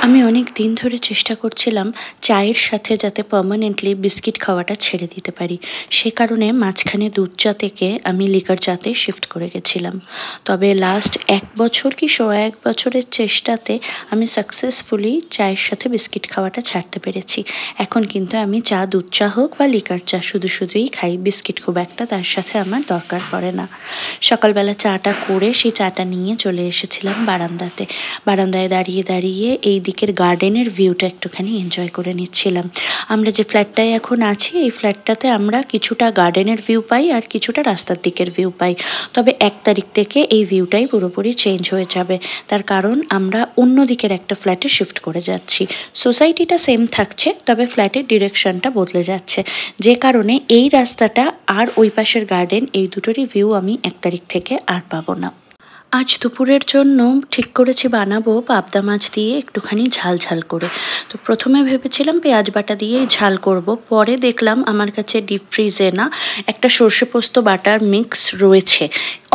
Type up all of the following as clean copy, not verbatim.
আমি অনেক দিন ধরে চেষ্টা করছিলাম চায়ের সাথে যাতে পার্মানেন্টলি বিস্কিট খাওয়াটা ছেড়ে দিতে পারি। সে কারণে মাঝখানে দুধ চা থেকে আমি লিকার চাতে শিফট করে গেছিলাম। তবে লাস্ট ১ বছর কি সোয়া ১ বছরের চেষ্টাতে আমি সাকসেসফুলি চায়ের সাথে বিস্কিট খাওয়াটা ছাড়তে পেরেছি। এখন কিন্তু আমি চা দুধ চা হোক বা লিকার চা শুধুই খাই। বিস্কিট খুব একটা তার সাথে আমার দরকার পড়ে না। সকালবেলা চাটা করে সেই চাটা নিয়ে চলে এসেছিলাম বারান্দাতে। বারান্দায় দাঁড়িয়ে এই দিকের গার্ডেনের ভিউটা একটুখানি এনজয় করে নিচ্ছিলাম। আমরা যে ফ্ল্যাটটায় এখন আছি এই ফ্ল্যাটটাতে আমরা কিছুটা গার্ডেনের ভিউ পাই আর কিছুটা রাস্তার দিকের ভিউ পাই। তবে ১ তারিখ থেকে এই ভিউটাই পুরোপুরি চেঞ্জ হয়ে যাবে। তার কারণ আমরা অন্য দিকের একটা ফ্ল্যাটে শিফট করে যাচ্ছি। সোসাইটিটা সেম থাকছে, তবে ফ্ল্যাটের ডিরেকশনটা বদলে যাচ্ছে। যে কারণে এই রাস্তাটা আর ওই পাশের গার্ডেন এই দুটোরই ভিউ আমি ১ তারিখ থেকে আর পাবো না। আজ দুপুরের জন্য ঠিক করেছি বানাবো পাবদা মাছ দিয়ে একটুখানি ঝাল করে। তো প্রথমে ভেবেছিলাম পেঁয়াজ বাটা দিয়েই ঝাল করব। পরে দেখলাম আমার কাছে ডিপ ফ্রিজে না একটা সর্ষে পোস্ত বাটার মিক্স রয়েছে।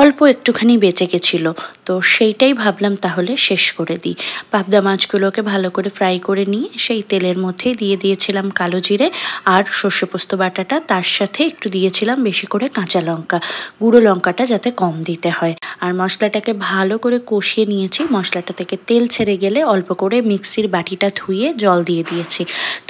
অল্প একটুখানি বেঁচে গেছিল। তো সেইটাই ভাবলাম তাহলে শেষ করে দিই। পাবদা মাছগুলোকে ভালো করে ফ্রাই করে নিয়ে সেই তেলের মধ্যেই দিয়ে দিয়েছিলাম কালো জিরে আর সর্ষে পোস্ত বাটাটা। তার সাথে একটু দিয়েছিলাম বেশি করে কাঁচা লঙ্কা। গুঁড়ো লঙ্কাটা যাতে কম দিতে হয়। আর মশলাটাকে ভালো করে কষিয়ে নিয়েছি। মশলাটা থেকে তেল ছেড়ে গেলে অল্প করে মিক্সির বাটিটা ধুয়ে জল দিয়ে দিয়েছি।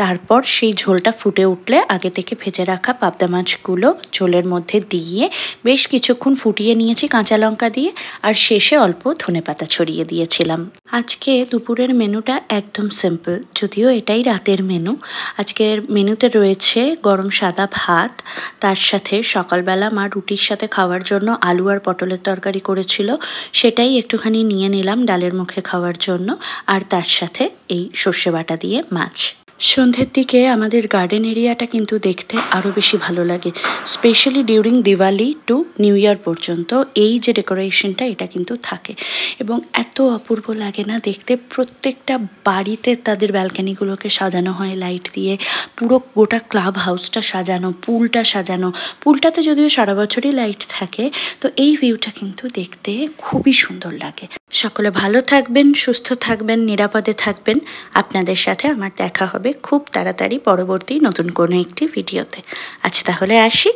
তারপর সেই ঝোলটা ফুটে উঠলে আগে থেকে ভেজে রাখা পাবদা মাছগুলো ঝোলের মধ্যে দিয়ে বেশ কিছুক্ষণ ফুটিয়ে নিয়েছি কাঁচা লঙ্কা দিয়ে, আর শেষে অল্প ধনেপাতা ছড়িয়ে দিয়েছিলাম। আজকে দুপুরের মেনুটা একদম সিম্পল, যদিও এটাই রাতের মেনু। আজকের মেনুতে রয়েছে গরম সাদা ভাত, তার সাথে সকালবেলা মা রুটির সাথে খাওয়ার জন্য আলু আর পটলের তরকারি করেছিল, সেটাই একটুখানি নিয়ে নিলাম ডালের মুখে খাওয়ার জন্য, আর তার সাথে এই সর্ষে বাটা দিয়ে মাছ। সন্ধ্যের দিকে আমাদের গার্ডেন এরিয়াটা কিন্তু দেখতে আরও বেশি ভালো লাগে, specially during Diwali two new year পর্যন্ত এই যে ডেকোরেশনটা এটা কিন্তু থাকে এবং এত অপূর্ব লাগে না দেখতে। প্রত্যেকটা বাড়িতে তাদের ব্যালকানিগুলোকে সাজানো হয় লাইট দিয়ে, পুরো গোটা ক্লাব হাউসটা সাজানো, পুলটা সাজানো। পুলটাতে যদিও সারা বছরই লাইট থাকে, তো এই ভিউটা কিন্তু দেখতে খুবই সুন্দর লাগে। সকলে ভালো থাকবেন, সুস্থ থাকবেন, নিরাপদে থাকবেন। আপনাদের সাথে আমার দেখা হবে খুব তাড়াতাড়ি পরবর্তী নতুন কোনো একটি ভিডিওতে। আজ তাহলে আসি।